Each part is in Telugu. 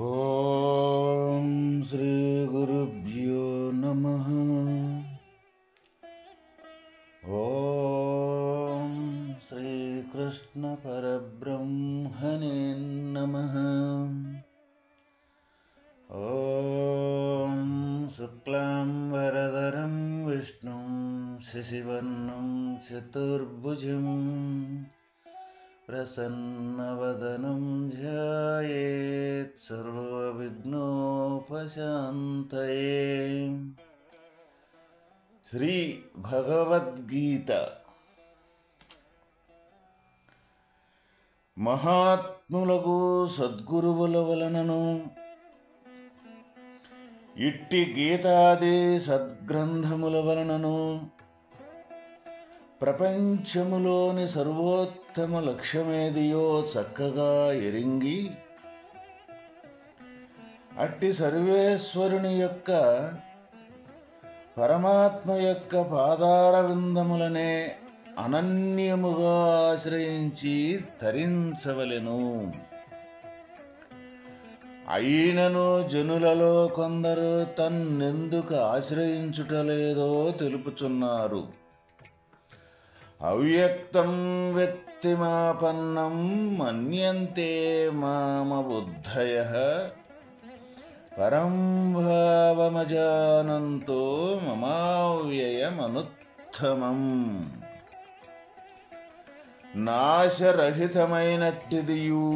ఓం శ్రీ గురుభ్యో నమః. ఓం శ్రీకృష్ణ పరబ్రహ్మణే నమః. ఓం శుక్లాం వరదరం విష్ణుం శశివర్ణం చతుర్భుజం ప్రసన్నవదనం ధ్యాయేత్ సర్వవిఘ్నోపశాంతయే. శ్రీ భగవద్గీత. మహాత్ములకు సద్గురువుల వలనను ఇట్టి గీతాది సద్గ్రంథముల వలనను ప్రపంచములోని సర్వోత్తమ లక్ష్యమేదియో చక్కగా ఎరింగి అట్టి సర్వేశ్వరుని యొక్క పరమాత్మ యొక్క పాదార విందములనే అనన్యముగా ఆశ్రయించి తరించవలెను. అయినను జనులలో కొందరు తన్నెందుకు ఆశ్రయించుటలేదో తెలుపుచున్నారు. అవ్యక్తం వ్యక్తిమాపన్నం మన్యంతే మామ బుద్ధయః పరం భావమజానంతో మమావ్యయమనుత్తమం. నాశరహితమైనట్టిదియు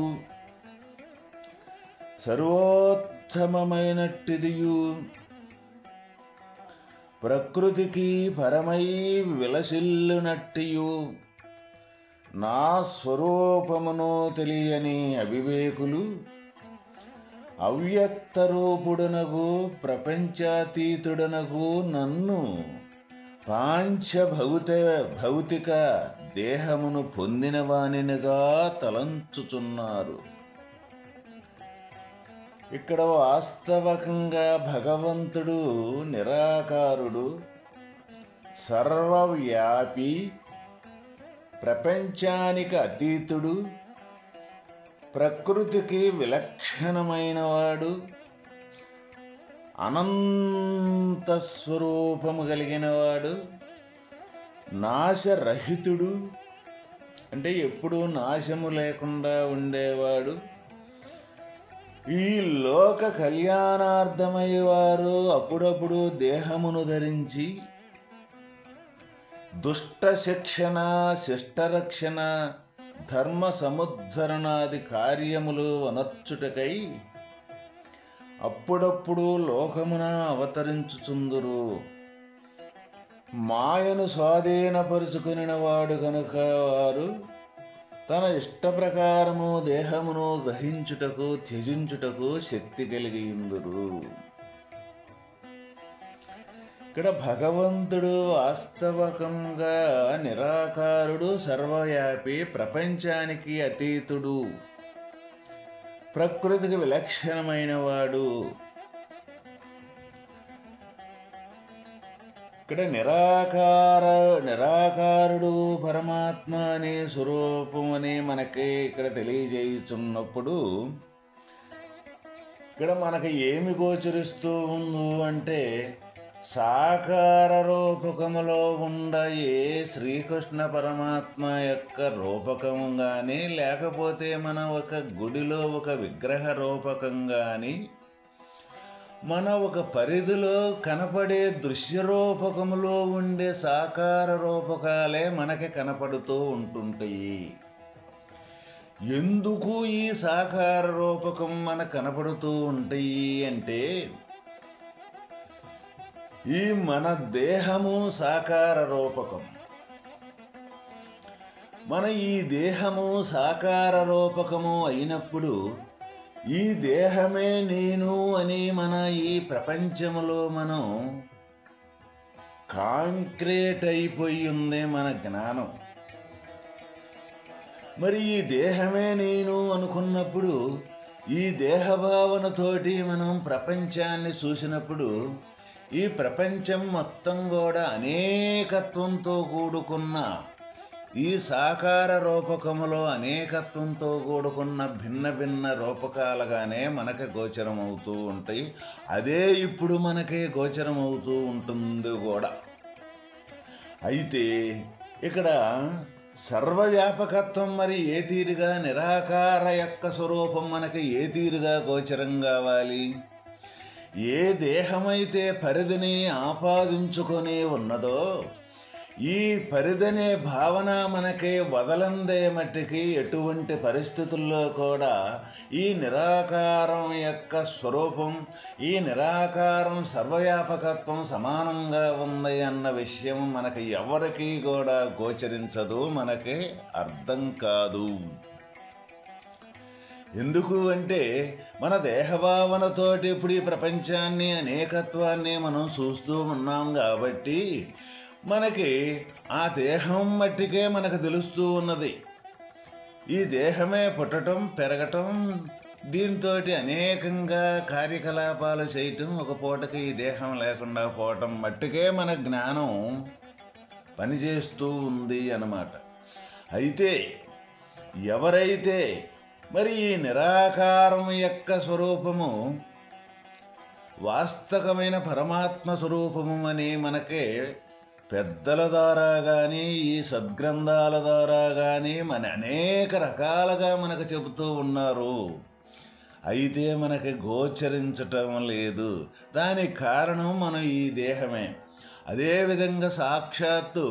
సర్వోత్తమమైనట్టిదియు ప్రకృతికి పరమై విలసిల్లునట్టియు నా స్వరూపమును తెలియని అవివేకులు అవ్యక్త రూపుడనగు ప్రపంచాతీతుడనగు నన్ను భౌతిక దేహమును పొందిన వానినిగా తలంచుచున్నారు. ఇక్కడ వాస్తవకంగా భగవంతుడు నిరాకారుడు, సర్వవ్యాపి, ప్రపంచానికి అతీతుడు, ప్రకృతికి విలక్షణమైనవాడు, అనంత స్వరూపము కలిగినవాడు, నాశరహితుడు అంటే ఎప్పుడూ నాశము లేకుండా ఉండేవాడు. ఈ లోక కళ్యాణార్థమయ్యేవారు అప్పుడప్పుడు దేహమును ధరించి దుష్ట శిక్షణ, శిష్టరక్షణ, ధర్మ సముద్ధరణాది కార్యములు అనర్చుటకై అప్పుడప్పుడు లోకమున అవతరించుచుందురు. మాయను స్వాధీనపరుచుకుని వాడు కనుక వారు తన ఇష్ట ప్రకారము దేహమును గ్రహించుటకు త్యజించుటకు శక్తి కలిగియుందురు. ఇక్కడ భగవంతుడు వాస్తవకంగా నిరాకారుడు, సర్వవ్యాపి, ప్రపంచానికి అతీతుడు, ప్రకృతికి విలక్షణమైనవాడు. ఇక్కడ నిరాకారుడు పరమాత్మ అనే స్వరూపమని మనకి ఇక్కడ తెలియజేయుచున్నప్పుడు ఇక్కడ మనకి ఏమి గోచరిస్తూ ఉందో అంటే సాకార రూపకములో ఉండయే శ్రీకృష్ణ పరమాత్మ యొక్క రూపకము కానీ, లేకపోతే మన ఒక గుడిలో ఒక విగ్రహ రూపకం కానీ, మన ఒక పరిధిలో కనపడే దృశ్యరూపకములో ఉండే సాకార రూపకాలే మనకి కనపడుతూ ఉంటుంటాయి. ఎందుకు ఈ సాకార రూపకం మనకు కనపడుతూ ఉంటాయి అంటే ఈ మన దేహము సాకార రూపకం. మన ఈ దేహము సాకార రూపకము అయినప్పుడు ఈ దేహమే నేను అని మన ఈ ప్రపంచములో మనం కాంక్రీట్ అయిపోయి ఉంది మన జ్ఞానం. మరి ఈ దేహమే నేను అనుకున్నప్పుడు ఈ దేహభావనతోటి మనం ప్రపంచాన్ని చూసినప్పుడు ఈ ప్రపంచం మొత్తం కూడా అనేకత్వంతో కూడుకున్న ఈ సాకార రూపకములో అనేకత్వంతో కూడుకున్న భిన్న భిన్న రూపకాలుగానే మనకి గోచరమవుతూ ఉంటాయి. అదే ఇప్పుడు మనకి గోచరమవుతూ ఉంటుంది కూడా. అయితే ఇక్కడ సర్వవ్యాపకత్వం మరి ఏ తీరుగా, నిరాకార యొక్క స్వరూపం మనకి ఏ తీరుగా గోచరం కావాలి? ఏ దేహమైతే పరిధిని ఆపాదించుకొని ఉన్నదో, ఈ పరిధనే భావన మనకి వదలందే మట్టికి ఎటువంటి పరిస్థితుల్లో కూడా ఈ నిరాకారం యొక్క స్వరూపం, ఈ నిరాకారం సర్వవ్యాపకత్వం సమానంగా ఉంది అన్న విషయం మనకి ఎవరికీ కూడా గోచరించదు, మనకి అర్థం కాదు. ఎందుకు అంటే మన దేహభావనతోటి ఇప్పుడు ఈ ప్రపంచాన్ని, అనేకత్వాన్ని మనం చూస్తూ ఉన్నాం కాబట్టి మనకి ఆ దేహం మట్టికే మనకు తెలుస్తూ ఉన్నది. ఈ దేహమే పుట్టడం, పెరగటం, దీంతో అనేకంగా కార్యకలాపాలు చేయటం, ఒక పూటకి ఈ దేహం లేకుండా పోవటం మట్టికే మన జ్ఞానం పనిచేస్తూ ఉంది అన్నమాట. అయితే ఎవరైతే మరి ఈ నిరాకారం యొక్క స్వరూపము వాస్తవమైన పరమాత్మ స్వరూపము అని మనకే పెద్దల ద్వారా కానీ, ఈ సద్గ్రంథాల ద్వారా కానీ మన అనేక రకాలుగా మనకు చెబుతూ ఉన్నారు. అయితే మనకి గోచరించటం లేదు. దానికి కారణం మనం ఈ దేహమే. అదేవిధంగా సాక్షాత్తు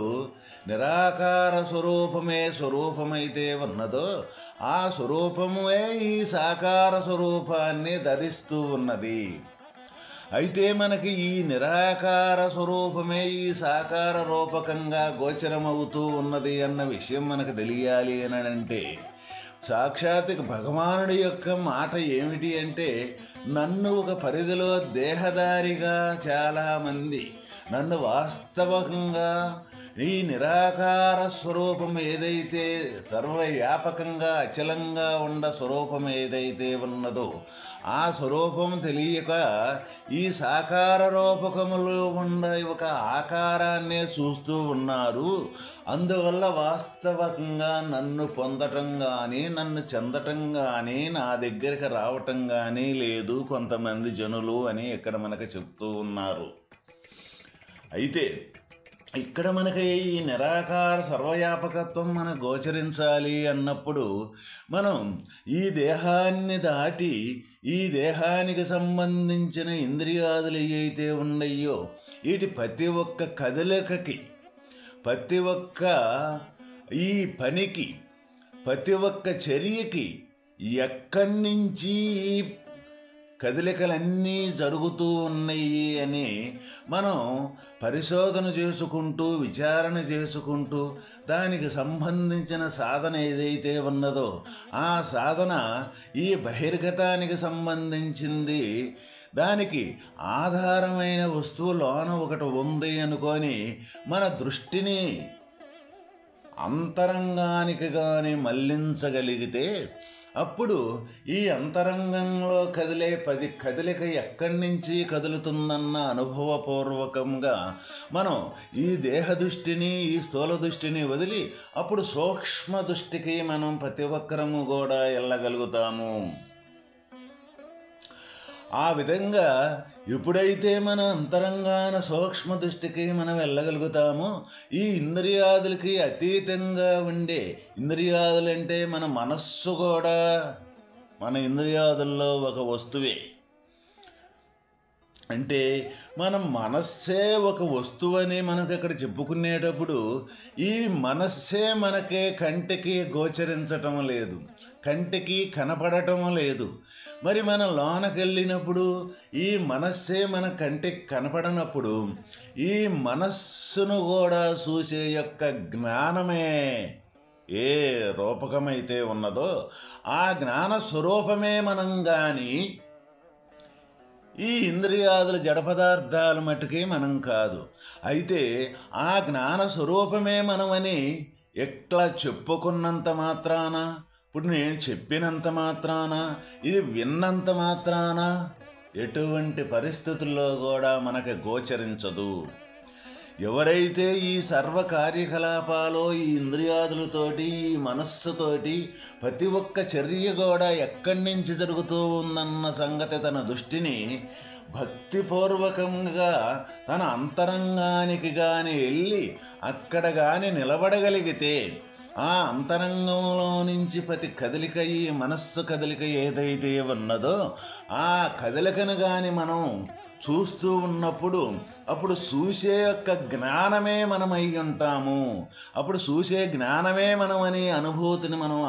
నిరాకార స్వరూపమే స్వరూపమైతే ఉన్నదో, ఆ స్వరూపమే ఈ సాకార స్వరూపాన్ని ధరిస్తూ ఉన్నది. అయితే మనకి ఈ నిరాకార స్వరూపమే ఈ సాకార రూపకంగా గోచరమవుతూ ఉన్నది అన్న విషయం మనకు తెలియాలి అని అంటే, సాక్షాత్ భగవానుడి యొక్క మాట ఏమిటి అంటే, నన్ను ఒక పరిధిలో దేహదారిగా చాలామంది, నన్ను వాస్తవంగా ఈ నిరాకార స్వరూపం ఏదైతే సర్వవ్యాపకంగా అచలంగా ఉన్న స్వరూపం ఏదైతే ఉన్నదో, ఆ స్వరూపం తెలియక ఈ సాకార రూపకములో ఉన్న ఒక ఆకారాన్నే చూస్తూ ఉన్నారు. అందువల్ల వాస్తవంగా నన్ను పొందటం కానీ, నన్ను చెందటం కానీ, నా దగ్గరికి రావటం కానీ లేదు కొంతమంది జనులు అని ఇక్కడ మనకు చెప్తూ ఉన్నారు. అయితే ఇక్కడ మనకి ఈ నిరాకార సర్వవ్యాపకత్వం మనకు గోచరించాలి అన్నప్పుడు మనం ఈ దేహాన్ని దాటి ఈ దేహానికి సంబంధించిన ఇంద్రియాదులు ఏవైతే ఉన్నాయో, వీటి ప్రతి ఒక్క కదలికకి, ప్రతి ఒక్క ఈ పనికి, ప్రతి ఒక్క చర్యకి ఎక్కడి నుంచి కదలికలన్నీ జరుగుతూ ఉన్నాయి అని మనం పరిశోధన చేసుకుంటూ, విచారణ చేసుకుంటూ, దానికి సంబంధించిన సాధన ఏదైతే ఉన్నదో ఆ సాధన ఈ బహిర్గతానికి సంబంధించింది. దానికి ఆధారమైన వస్తువు లోన ఒకటి ఉంది అనుకొని మన దృష్టిని అంతరంగానికి కానీ మళ్లించగలిగితే, అప్పుడు ఈ అంతరంగంలో కదిలే కదలిక ఎక్కడి నుంచి కదులుతుందన్న అనుభవపూర్వకంగా మనం ఈ దేహ దృష్టిని, ఈ స్థూల దృష్టిని వదిలి అప్పుడు సూక్ష్మ దృష్టికి మనం ప్రతి ఒక్కరము కూడా వెళ్ళగలుగుతాము. ఆ విధంగా ఎప్పుడైతే మన అంతరంగాన సూక్ష్మ దృష్టికి మనం వెళ్ళగలుగుతామో, ఈ ఇంద్రియాదులకి అతీతంగా ఉండే, ఇంద్రియాదులంటే మన మనస్సు కూడా మన ఇంద్రియాదుల్లో ఒక వస్తువే. అంటే మన మనస్సే ఒక వస్తువు అని మనకు ఇక్కడ చెప్పుకునేటప్పుడు, ఈ మనస్సే మనకే కంటికి గోచరించటం లేదు, కంటికి కనపడటం లేదు. మరి మన లోనకెళ్ళినప్పుడు ఈ మనస్సే మన కంటికి కనపడనప్పుడు ఈ మనస్సును కూడా చూసే యొక్క జ్ఞానమే ఏ రూపకమైతే ఉన్నదో ఆ జ్ఞాన స్వరూపమే మనం కానీ ఈ ఇంద్రియాదుల జడ పదార్థాల మట్టుకే మనం కాదు. అయితే ఆ జ్ఞాన స్వరూపమే మనమని ఎట్లా చెప్పుకున్నంత మాత్రాన, ఇప్పుడు నేను చెప్పినంత మాత్రాన, ఇది విన్నంత మాత్రాన ఎటువంటి పరిస్థితుల్లో కూడా మనకు గోచరించదు. ఎవరైతే ఈ సర్వ కార్యకలాపాలు ఈ ఇంద్రియాదులతోటి ఈ మనస్సుతోటి ప్రతి ఒక్క చర్య కూడా ఎక్కడి నుంచి జరుగుతూ ఉందన్న సంగతి తన దృష్టిని భక్తిపూర్వకంగా తన అంతరంగానికి గాని వెళ్ళి అక్కడ గాని నిలబడగలిగితే ఆ అంతరంగంలో నుంచి ప్రతి కదలిక ఈ మనస్సు కదలిక ఏదైతే ఉన్నదో ఆ కదలికను గాని మనం చూస్తూ ఉన్నప్పుడు అప్పుడు చూసే యొక్క జ్ఞానమే మనమై ఉంటాము. అప్పుడు చూసే జ్ఞానమే మనమని అనుభూతిని మనం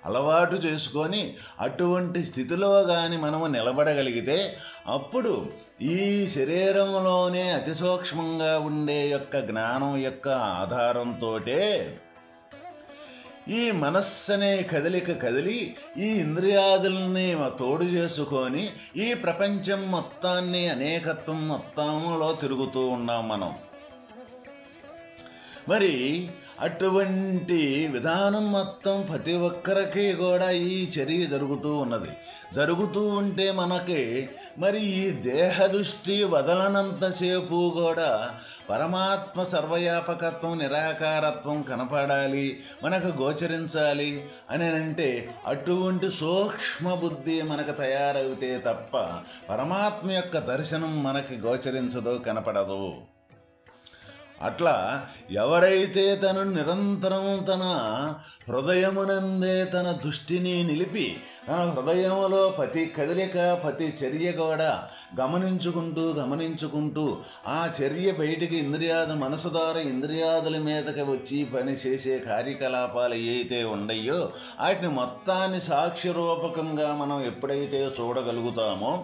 అలవాటు చేసుకొని అటువంటి స్థితిలో కానీ మనము నిలబడగలిగితే అప్పుడు ఈ శరీరంలోనే అతి సూక్ష్మంగా ఉండే యొక్క జ్ఞానం యొక్క ఆధారంతోటే ఈ మనస్సనే కదిలి ఈ ఇంద్రియాదుల్ని తోడు చేసుకొని ఈ ప్రపంచం మొత్తాన్ని అనేకత్వం మొత్తంలో తిరుగుతూ ఉన్నాం మనం. మరి అటువంటి విధానం మొత్తం ప్రతి ఒక్కరికి కూడా ఈ చర్య జరుగుతూ ఉంటే మనకి మరి ఈ దేహ దృష్టి వదలనంతసేపు కూడా పరమాత్మ సర్వవ్యాపకత్వం నిరాకారత్వం కనపడాలి, మనకు గోచరించాలి అని అంటే అటువంటి సూక్ష్మ బుద్ధి మనకు తయారైతే తప్ప పరమాత్మ యొక్క దర్శనం మనకి గోచరించదో కనపడదు. అట్లా ఎవరైతే తను నిరంతరం తన హృదయమునందే తన దృష్టిని నిలిపి తన హృదయంలో ప్రతి కదలిక ప్రతి చర్య కూడా గమనించుకుంటూ ఆ చర్య బయటికి మనసు ద్వారా ఇంద్రియాదుల మీదకి వచ్చి పని చేసే కార్యకలాపాలు ఏవైతే ఉండయో వాటిని మొత్తాన్ని సాక్షి రూపకంగా మనం ఎప్పుడైతే చూడగలుగుతామో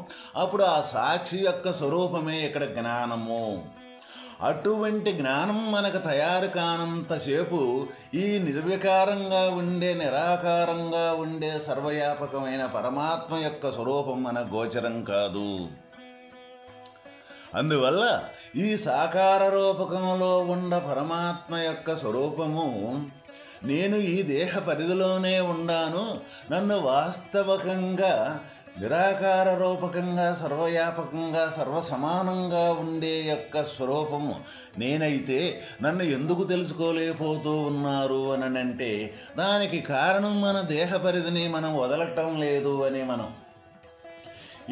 అప్పుడు ఆ సాక్షి యొక్క స్వరూపమే ఇక్కడ జ్ఞానము. అటువంటి జ్ఞానం మనకు తయారు కానంతసేపు ఈ నిర్వికారంగా ఉండే నిరాకారంగా ఉండే సర్వవ్యాపకమైన పరమాత్మ యొక్క స్వరూపం మన గోచరం కాదు. అందువల్ల ఈ సాకార రూపకంలో ఉన్న పరమాత్మ యొక్క స్వరూపము నేను ఈ దేహ పరిధిలోనే ఉండాను, నన్ను వాస్తవకంగా నిరాకార రూపకంగా సర్వవ్యాపకంగా సర్వసమానంగా ఉండే యొక్క స్వరూపము నేనైతే నన్ను ఎందుకు తెలుసుకోలేకపోతూ ఉన్నారు అని అంటే దానికి కారణం మన దేహ పరిధిని మనం వదలటం లేదు అని మనం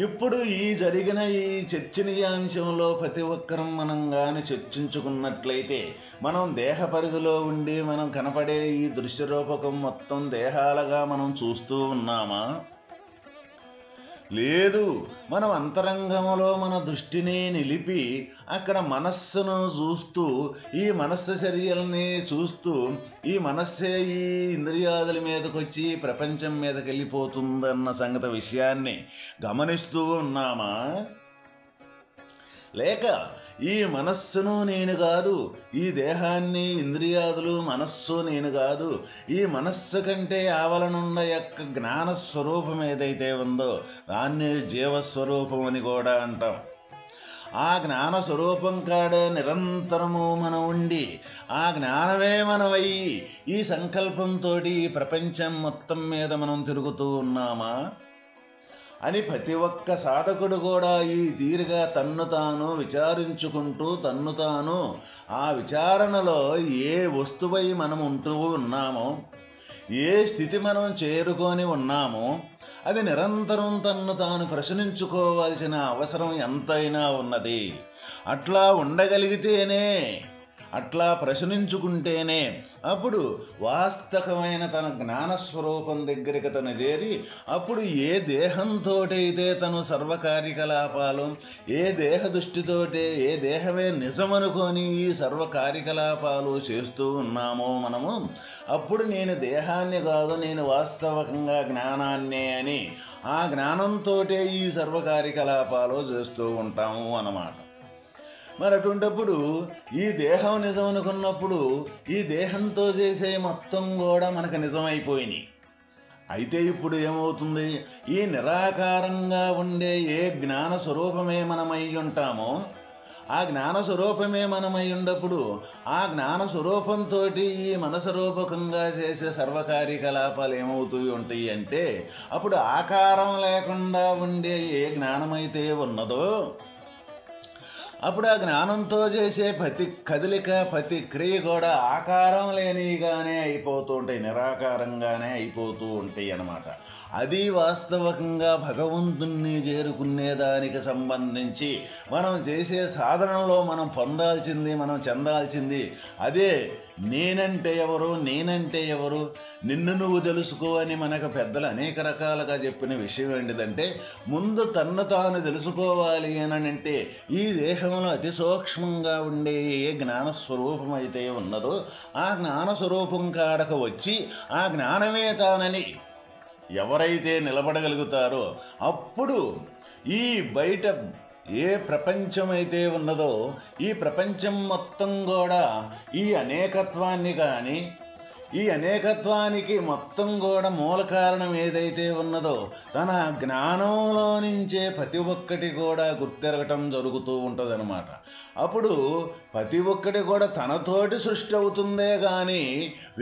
ఇప్పుడు ఈ జరిగిన ఈ చర్చనీయాంశంలో ప్రతి ఒక్కరం మనం కానీ చర్చించుకున్నట్లయితే మనం దేహ పరిధిలో ఉండి మనం కనపడే ఈ దృశ్యరూపకం మొత్తం దేహాలుగా మనం చూస్తూ ఉన్నామా? లేదు, మనం అంతరంగంలో మన దృష్టిని నిలిపి అక్కడ మనస్సును చూస్తూ ఈ మనస్సు చర్యల్ని చూస్తూ ఈ మనస్సే ఈ ఇంద్రియాదుల మీదకి వచ్చి ప్రపంచం మీదకి వెళ్ళిపోతుందన్న సంగతి విషయాన్ని గమనిస్తూ ఉన్నామా? లేక ఈ మనస్సును నేను కాదు, ఈ దేహాన్ని ఇంద్రియాదులు మనస్సు నేను కాదు, ఈ మనస్సు కంటే ఆవలనున్న యొక్క జ్ఞానస్వరూపం ఏదైతే ఉందో దాన్ని జీవస్వరూపం అని కూడా అంటాం. ఆ జ్ఞానస్వరూపం కాడే నిరంతరము మనం ఉండి ఆ జ్ఞానమే మనమయ్యి ఈ సంకల్పంతో ఈ ప్రపంచం మొత్తం మీద మనం తిరుగుతూ ఉన్నామా అని ప్రతి ఒక్క సాధకుడు కూడా ఈ తీరుగా తన్ను తాను విచారించుకుంటూ తన్ను తాను ఆ విచారణలో ఏ వస్తువై మనం ఉంటూ ఉన్నామో ఏ స్థితి మనం చేరుకొని ఉన్నామో అది నిరంతరం తన్ను తాను ప్రశ్నించుకోవాల్సిన అవసరం ఎంతైనా ఉన్నది. అట్లా ఉండగలిగితేనే అట్లా ప్రశ్నించుకుంటేనే అప్పుడు వాస్తవమైన తన జ్ఞానస్వరూపం దగ్గరికి తను చేరి అప్పుడు ఏ దేహంతోటైతే తను సర్వకార్యకలాపాలు ఏ దేహ దృష్టితోటే ఏ దేహమే నిజమనుకొని ఈ సర్వకార్యకలాపాలు చేస్తూ ఉన్నామో మనము అప్పుడు నేను దేహాన్ని కాదు నేను వాస్తవకంగా జ్ఞానాన్నే అని ఆ జ్ఞానంతోటే ఈ సర్వకార్యకలాపాలు చేస్తూ ఉంటాము అన్నమాట. మరి అటువంటిప్పుడు ఈ దేహం నిజం అనుకున్నప్పుడు ఈ దేహంతో చేసే మొత్తం కూడా మనకు నిజమైపోయినాయి. అయితే ఇప్పుడు ఏమవుతుంది, ఈ నిరాకారంగా ఉండే ఏ జ్ఞాన స్వరూపమే మనమై ఉంటామో ఆ జ్ఞాన స్వరూపమే మనమై ఉన్నప్పుడు ఆ జ్ఞాన స్వరూపంతో ఈ మనసరూపకంగా చేసే సర్వకార్యకలాపాలు ఏమవుతూ ఉంటాయి అంటే అప్పుడు ఆకారం లేకుండా ఉండే ఏ జ్ఞానమైతే ఉన్నదో అప్పుడు ఆ జ్ఞానంతో చేసే ప్రతి కదలిక ప్రతి క్రియ కూడా ఆకారం లేనిగానే అయిపోతూ ఉంటాయి, నిరాకారంగానే అయిపోతూ ఉంటాయి అన్నమాట. అది వాస్తవకంగా భగవంతుణ్ణి చేరుకునే దానికి సంబంధించి మనం చేసే సాధనలో మనం పొందాల్సింది, మనం చెందాల్సింది అదే. నేనంటే ఎవరు, నేనంటే ఎవరు, నిన్ను నువ్వు తెలుసుకో అని మనకు పెద్దలు అనేక రకాలుగా చెప్పిన విషయం ఏంటిదంటే, ముందు తన్ను తాను తెలుసుకోవాలి అని అంటే ఈ దేహంలో అతి సూక్ష్మంగా ఉండే ఏ జ్ఞానస్వరూపం అయితే ఉన్నదో ఆ జ్ఞానస్వరూపం కాడకు వచ్చి ఆ జ్ఞానమే తానని ఎవరైతే నిలబడగలుగుతారో అప్పుడు ఈ బయట ఏ ప్రపంచం అయితే ఉన్నదో ఈ ప్రపంచం మొత్తం కూడా ఈ అనేకత్వాన్ని కానీ, ఈ అనేకత్వానికి మొత్తం కూడా మూల కారణం ఏదైతే ఉన్నదో తన జ్ఞానంలో నుంచే ప్రతి ఒక్కటి కూడా గుర్తెరగటం జరుగుతూ ఉంటుందన్నమాట. అప్పుడు ప్రతి ఒక్కటి కూడా తనతోటి సృష్టి అవుతుందే కానీ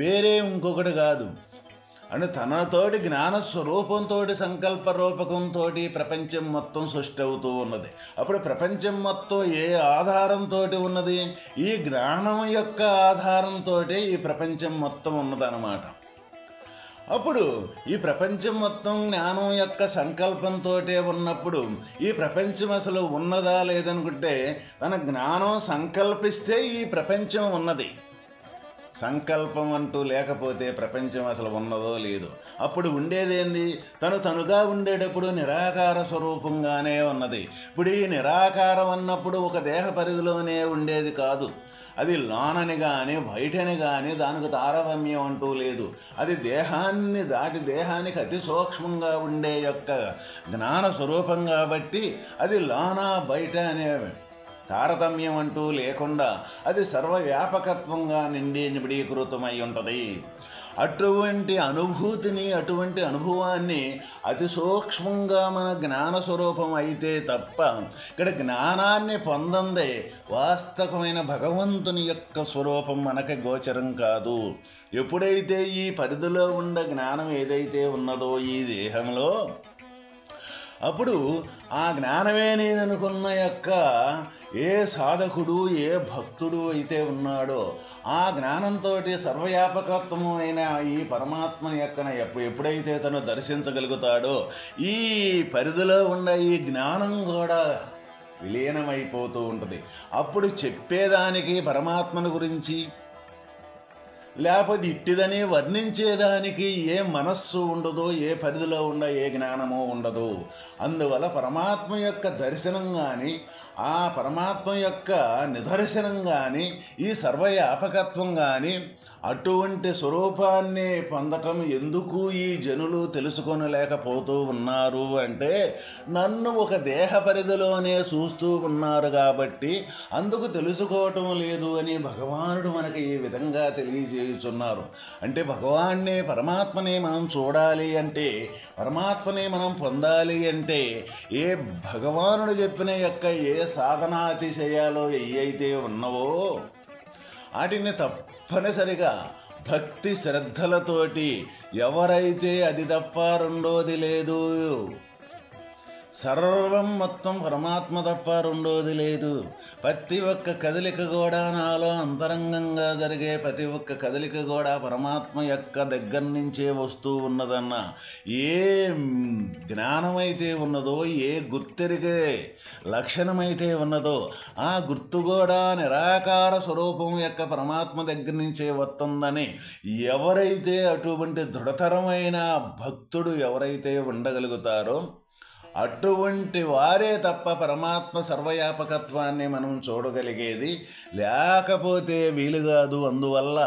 వేరే ఇంకొకటి కాదు. అంటే తనతోటి జ్ఞానస్వరూపంతో సంకల్ప రూపకంతో ప్రపంచం మొత్తం సృష్టి అవుతూ ఉన్నది. అప్పుడు ప్రపంచం మొత్తం ఏ ఆధారంతో ఉన్నది? ఈ జ్ఞానం యొక్క ఆధారంతో ఈ ప్రపంచం మొత్తం ఉన్నదన్నమాట. అప్పుడు ఈ ప్రపంచం మొత్తం జ్ఞానం యొక్క సంకల్పంతో ఉన్నప్పుడు ఈ ప్రపంచం అసలు ఉన్నదా లేదనుకుంటే తన జ్ఞానం సంకల్పిస్తే ఈ ప్రపంచం ఉన్నది. సంకల్పం అంటూ లేకపోతే ప్రపంచం అసలు ఉన్నదో లేదు. అప్పుడు ఉండేదేంది? తనుగా ఉండేటప్పుడు నిరాకార స్వరూపంగానే ఉన్నది. ఇప్పుడు ఈ నిరాకారం అన్నప్పుడు ఒక దేహ పరిధిలోనే ఉండేది కాదు. అది లోనని కానీ బయటని కానీ దానికి తారతమ్యం అంటూ లేదు. అది దేహాన్ని దాటి దేహానికి అతి సూక్ష్మంగా ఉండే యొక్క జ్ఞాన స్వరూపం కాబట్టి అది లోన బయట అనే తారతమ్యం అంటూ లేకుండా అది సర్వవ్యాపకత్వంగా నిండీకృతమై ఉంటుంది. అటువంటి అనుభూతిని, అటువంటి అనుభవాన్ని అతి సూక్ష్మంగా మన జ్ఞానస్వరూపం అయితే తప్ప ఇక్కడ జ్ఞానాన్ని పొందందే వాస్తవమైన భగవంతుని యొక్క స్వరూపం మనకి గోచరం కాదు. ఎప్పుడైతే ఈ పరిధిలో ఉండే జ్ఞానం ఏదైతే ఉన్నదో ఈ దేహంలో, అప్పుడు ఆ జ్ఞానమే నేననుకున్న యొక్క ఏ సాధకుడు, ఏ భక్తుడు అయితే ఉన్నాడో ఆ జ్ఞానంతో సర్వవ్యాపకత్వము అయిన ఈ పరమాత్మని యొక్క ఎప్పుడైతే తను దర్శించగలుగుతాడో ఈ పరిధిలో ఉన్న ఈ జ్ఞానం కూడా విలీనమైపోతూ ఉంటుంది. అప్పుడు చెప్పేదానికి పరమాత్మను గురించి లేకపోతే ఇట్టిదని వర్ణించేదానికి ఏ మనస్సు ఉండదో, ఏ పరిధిలో ఏ జ్ఞానమో ఉండదు. అందువల్ల పరమాత్మ యొక్క దర్శనం కానీ, ఆ పరమాత్మ యొక్క నిదర్శనం కానీ, ఈ సర్వవ్యాపకత్వం కానీ అటువంటి స్వరూపాన్ని పొందటం ఎందుకు ఈ జనులు తెలుసుకొనలేకపోతూ ఉన్నారు అంటే, నన్ను ఒక దేహ పరిధిలోనే చూస్తూ ఉన్నారు కాబట్టి అందుకు తెలుసుకోవటం లేదు అని భగవానుడు మనకి ఈ విధంగా తెలియజేస్తున్నారు. అంటే భగవాన్నే, పరమాత్మని మనం చూడాలి అంటే, పరమాత్మని మనం పొందాలి అంటే ఏ భగవానుడు చెప్పిన యొక్క ఏ సాధనాతిశయాలు ఏవైతే ఉన్నవో వాటిని తప్పనిసరిగా భక్తి శ్రద్ధలతోటి ఎవరైతే అది తప్ప రెండోది లేదు, సర్వం మొత్తం పరమాత్మ తప్ప రెండోది లేదు, ప్రతి ఒక్క కదలిక కూడా నాలో అంతరంగంగా జరిగే ప్రతి ఒక్క కదలిక కూడా పరమాత్మ యొక్క దగ్గర నుంచే వస్తూ ఉన్నదన్న ఏ జ్ఞానమైతే ఉన్నదో, ఏ గుర్తెరిగే లక్షణమైతే ఉన్నదో ఆ గుర్తు కూడా నిరాకార స్వరూపం యొక్క పరమాత్మ దగ్గర నుంచే వస్తుందని ఎవరైతే అటువంటి దృఢతరమైన భక్తుడు ఎవరైతే ఉండగలుగుతారో అటువంటి వారే తప్ప పరమాత్మ సర్వవ్యాపకత్వాన్ని మనం చూడగలిగేది, లేకపోతే వీలు కాదు. అందువల్ల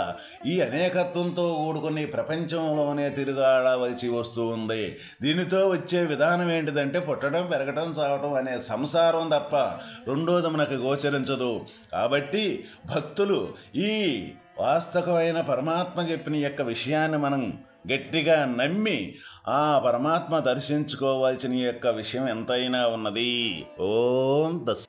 ఈ అనేకత్వంతో కూడుకుని ప్రపంచంలోనే తిరుగాడవలసి వస్తూ ఉంది. దీనితో వచ్చే విధానం ఏంటిదంటే పుట్టడం, పెరగటం, చావటం అనే సంసారం తప్ప రెండోది మనకు గోచరించదు. కాబట్టి భక్తులు ఈ వాస్తవమైన పరమాత్మ చెప్పిన యొక్క విషయాన్ని మనం గట్టిగా నమ్మి ఆ పరమాత్మ దర్శించుకోవాల్సిన యొక్క విషయం ఎంతైనా ఉన్నది. ఓం తత్.